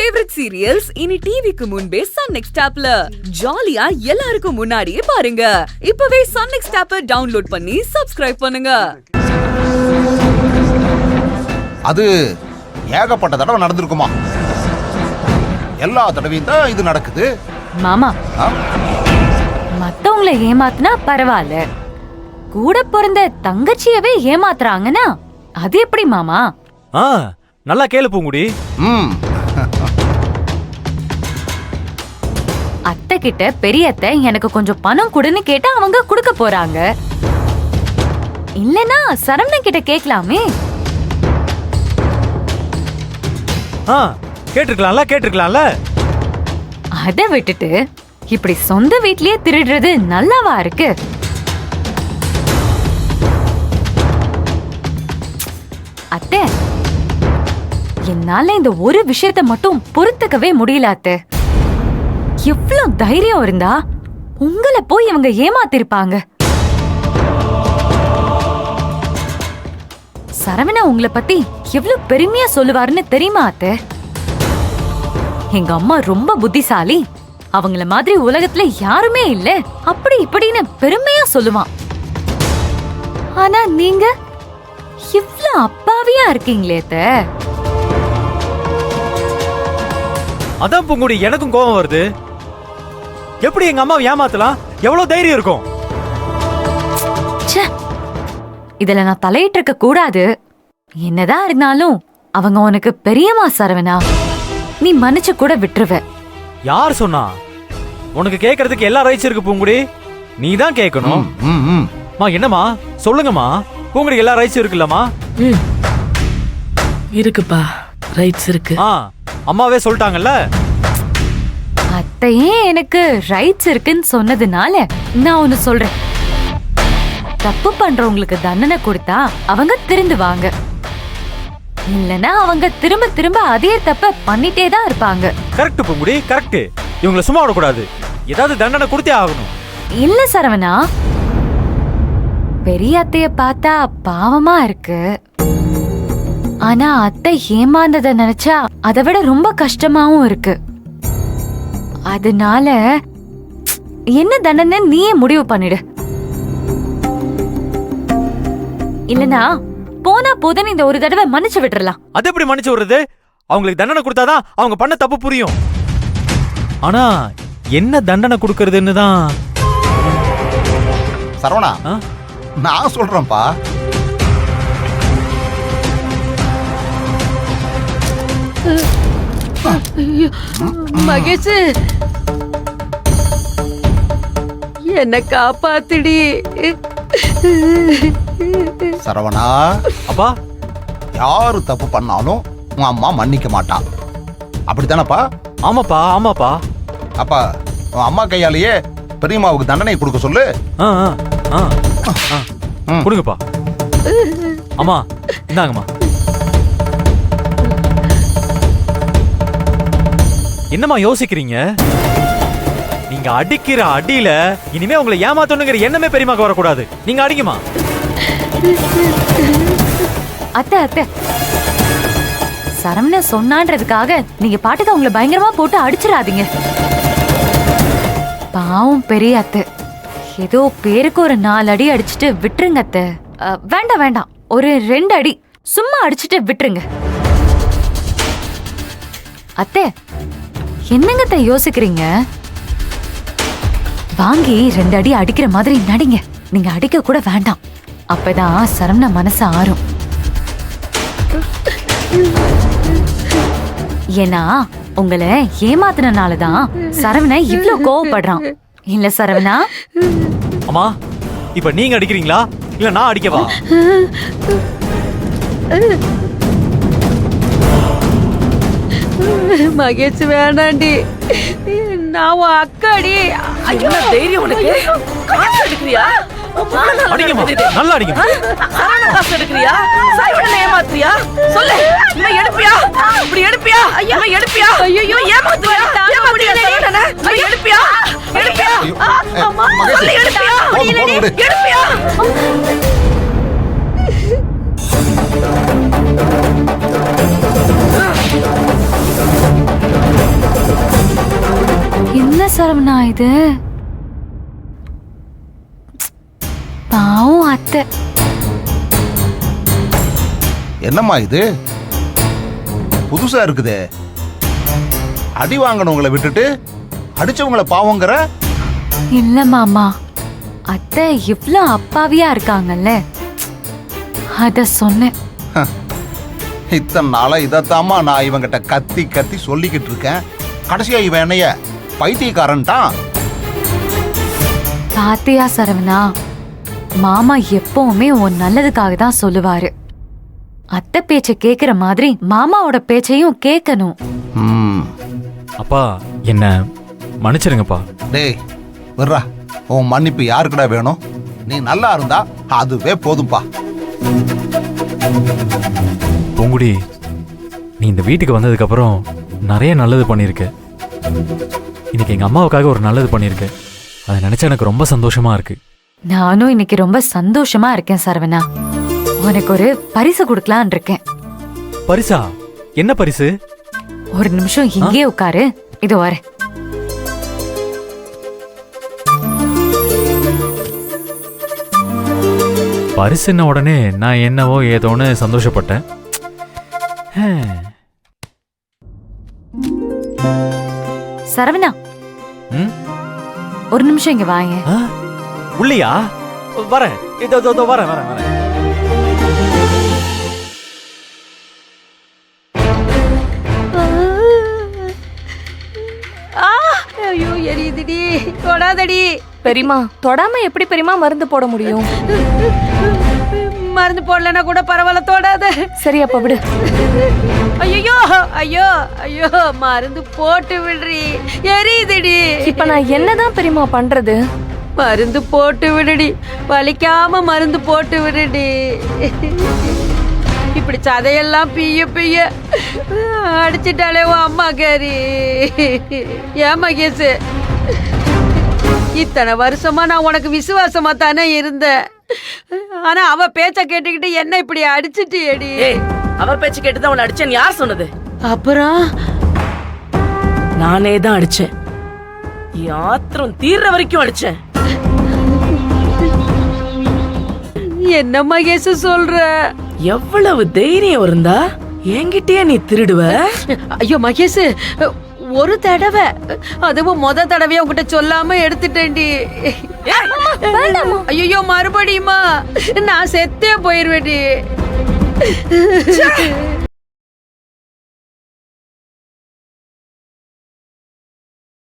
Favourite serials இனி டிவிக்கு முன்பே சன் நெக்ஸ்ட் ஆப்ல ஜாலியா எல்லாருக்கும் முன்னாடியே பாருங்க. இப்பவே சன் நெக்ஸ்ட் ஆப்பை டவுன்லோட் பண்ணி சப்ஸ்கிரைப் பண்ணுங்க. அது ஏகப்பட்ட தடவை நடந்திருக்குமா? எல்லா தடவையும் தான் இது நடக்குது. மாமா, மத்தவங்களை ஏமாத்தினா பரவாயில்ல, கூட பிறந்த தங்கச்சியவே ஏமாத்துறாங்கன்னா அது எப்படி மாமா? நல்லா கேளு பூங்குடி. அத்தை கிட்ட பெரியத்தை எனக்கு கொஞ்சம் பணம் கொடுன்னு கேட்டா அவங்க கொடுக்க போறாங்க. இல்லனா சரவணன் கிட்ட கேட்கலாமே. கேட்டிருக்கலாம்ல. அத விட்டுட்டு இப்படி சொந்த வீட்லயே திருடுறது நல்லாவா இருக்கு? அத்தை, என்னால இந்த ஒரு விஷயத்தை மட்டும் பொறுத்துக்கவே முடியல அத்தை. எவ்வளவு தைரியம் இருந்தா உங்களை போய் இவங்க ஏமாத்திருப்பாங்க. சரவணா உங்களை பத்தி எவ்வளவு பெருமையா சொல்லுவாருன்னு தெரியுமா அத்தை? எங்க அம்மா ரொம்ப புத்திசாலி, அவங்கள மாதிரி உலகத்துல யாருமே இல்ல, அப்படி இப்படின்னு பெருமையா சொல்லுவான். ஆனா நீங்க இவ்வளவு அப்பாவியா இருக்கீங்களே அத்தை. அதான் பூங்குடி, எனக்கும் கோபம் வருது. எப்படி எங்க அம்மா ஏமாத்தலாம்? எவ்வளவு தைரியம் இருக்கும்? இதுல நான் தலையிட்டு இருக்க கூடாது. என்னதான் இருந்தாலும் அவங்க உனக்கு பெரியம்மா சரவணா, நீ மன்னிச்சு கூட விட்டுருவ. யார் சொன்னா? உனக்கு கேக்குறதுக்கு எல்லா ரைட்ஸ் இருக்கு பூங்குடி, நீ தான் கேட்கணும். என்னம்மா சொல்லுங்கம்மா, பூங்குடி எல்லா ரைட்ஸ் இருக்குல்லம்மா? இருக்குப்பா, ரைட்ஸ் இருக்கு. அம்மாவே சொல்லிட்டாங்கல்ல. அத்தையே எனக்கு ரைட்ஸ் இருக்குன்னு சொன்னதுனால நான் ஒன்னு சொல்றேன். தப்பு பண்றவங்களுக்கு தண்டனை கொடுத்தா அவங்க திருந்துவாங்க, இல்லனா அவங்க திரும்ப திரும்ப அதே தப்ப பண்ணிட்டே தான் இருப்பாங்க. Correct Poongudi, correct. இவங்கள சும்மா விடக்கூடாது, ஏதாவது தண்டனை கொடுத்தே ஆகணும். இல்ல சரவணா, பெரிய அத்தைய பார்த்தா பாவமா இருக்கு. ஆனா அத்தை ஏமாந்தத நினைச்சா அதை விட ரொம்ப கஷ்டமாவும் இருக்கு. அதனால என்ன தண்டனை நீயே முடிவு பண்ணிடு. இல்லனா போனா போதுன்னு இந்த ஒரு தடவை மன்னிச்சு விட்டுறலாம். அது எப்படி மன்னிச்சு விடுறது? அவங்களுக்கு தண்டனை கொடுத்தாதான் அவங்க பண்ண தப்பு புரியும். ஆனா என்ன தண்டனை கொடுக்கறதுன்னு தான். சரவணா, நான் சொல்றேன்ப்பா. மகேஷ், என்ன காப்பாத்துடி. சரவணா, அப்பா, யாரு தப்பு பண்ணாலும் உங்க அம்மா மன்னிக்க மாட்டா, அப்படித்தானப்பா? ஆமாப்பா, ஆமாப்பா. அப்பா உன் அம்மா கையாலேயே பெரியம்மாவுக்கு தண்டனை கொடுக்க சொல்லு. கொடுங்கப்பா. அம்மா இந்தாங்கம்மா. என்னம்மா யோசிக்கிறீங்க? நீங்க அடிக்கிற அடியில இனிமே உங்களை ஏமாத்தணுங்கிற எண்ணமே பெரியமாக்கு வரக்கூடாது. நீங்க அடிங்கம்மா. அத்தை அத்தை, சரவண சொன்னான்றதுக்காக நீங்க பாட்டுக்கு அவங்கள பயங்கரமா போட்டு அடிச்சிடாதீங்க. பாவம் பெரிய அத்தை, ஏதோ பேருக்கு ஒரு 4 அடி அடிச்சுட்டு விட்டுருங்க அத்தை. வேண்டாம் வேண்டாம், ஒரு 2 அடி சும்மா அடிச்சுட்டு விட்டுருங்க அத்தை. என்னங்க அத்தை யோசிக்கிறீங்க? வாங்கி 2 அடி அடிக்கிற மாதிரி நடிங்க. நீங்க அடிக்க கூட வேண்டாம், அப்பதான் சரவண மனசு ஆறும். ஏன்னா உங்களை ஏமாத்தினாலதான் சரவண இவ்ளோ கோவப்படுறான். இல்ல சரவணா? அம்மா, இப்ப நீங்க அடிக்கிறீங்களா இல்ல நான் அடிக்கவா? மகேஷ் வேணாண்டி, நான் உன் அக்காடி. ஐயோ தைரியம் உனக்கு. காசு எடுக்கிறியா? அடிங்கம்மா, நல்லா அடிங்க. காசு எடுக்கிறியா? சரவணனை ஏமாத்துறியா? சொல்லு, இவனை எடுப்பியா? இப்படி எடுப்பியா? இவனை எடுப்பியா? ஐயோ ஏமாத்துறியா? ஏமாத்துறியா சரவணனை? இவனை எடுப்பியா? எடுப்பியா? அம்மா சொல்லு, எடுப்பியா? எடுப்பியா? சரவணா இது? பாவம் அத்தை. என்னம்மா இது புதுசா இருக்குதே? அடி வாங்கினவங்களை விட்டுட்டு அடிச்சவங்கள பாவங்கிற? இல்ல மாமா, அத்தை இவ்ளோ அப்பாவியா இருக்காங்கல்ல, அத சொன்னேன். இத்தனை நாளா இதைத்தாம்மா நான் இவங்கிட்ட கத்தி கத்தி சொல்லிக்கிட்டு இருக்கேன். கடைசியா இவன் என்னைய பைத்தியக்காரன்ட்டான். பாத்தியா சரவணா, மாமா எப்பவுமே உன் நல்லதுக்காக தான் சொல்லுவாரு. அத்தை பேச்ச கேக்குற மாதிரி மாமாவோட பேச்சையும் கேட்கணும். ம். அப்பா என்ன மன்னிச்சிருங்கப்பா. டேய் வர்றா, உன் மன்னிப்பு யாருக்குடா வேணும்? நீ நல்லா இருந்தா அதுவே போதும்பா. பூங்குடி, நீ இந்த வீட்டுக்கு வந்ததுக்கு அப்புறம் நிறைய நல்லது பண்ணியிருக்க. இன்னைக்கு எங்க அம்மாவுக்காக ஒரு நல்லது பண்ணியிருக்க. அதை நினைச்சா எனக்கு ரொம்ப சந்தோஷமா இருக்கு. நானும் இன்னைக்கு ரொம்ப சந்தோஷமா இருக்கேன் சரவணா. உனக்கு ஒரு பரிசு கொடுக்கலான் இருக்கேன். பரிசா? என்ன பரிசு? ஒரு நிமிஷம் இங்கே உட்காரு, இது வர. பரிசுன்ன உடனே நான் என்னவோ ஏதோன்னு சந்தோஷப்பட்டேன். சரவணா, ம்? ஒரு நிமிஷம் இங்க வாங்க. ஆ? உள்ளியா? வரேன், இதோ வரேன் வரேன் வரேன். ஐயோ எரியுதுடி, தொடாதடி. பெரியமா தொடாம எப்படி பெரியமா மருந்து போட முடியும்? மருந்து போடலன்னா கூட பரவாயில்ல, தொடாத. சரி அப்ப விடு. ஐயோ ஐயோ ஐயோ, மருந்து போட்டு விடுறி, எரியுதுடி. இப்ப நான் என்னதான் பெரியமா பண்றது? மருந்து போட்டு விடுடி, வலிக்காம மருந்து போட்டு விடுடி. இப்படி சதையெல்லாம் பிய்ய பிய்ய அடிச்சிட்டாலே உன் அம்மா கேரி. ஏன் மகேஷ், இத்தனை வருஷமா நான் உனக்கு விசுவாசமா தானே இருந்தேன். ஆனா அவ பேச்ச கேட்டுக்கிட்டு என்ன இப்படி அடிச்சிட்டியேடி. அவ பேச்சு கேட்டுதான் உன்னை அடிச்சேன்னு யார் சொன்னது? அப்புறம் நானே தான் அடிச்சேன். யாத்திரம் தீர்ற வரைக்கும் அடிச்சேன். என்ன மகேஷ் சொல்ற? எவ்வளவு தைரியம் இருந்தா என்கிட்டயே நீ திருடுவ? ஐயோ மகேஷ், ஒரு தடவை, அதுவும் தடவையா உங்ககிட்ட சொல்லாம எடுத்துட்டேன்டி. ஐயோ மறுபடியுமா? நான் செத்தே போயிருவேடி.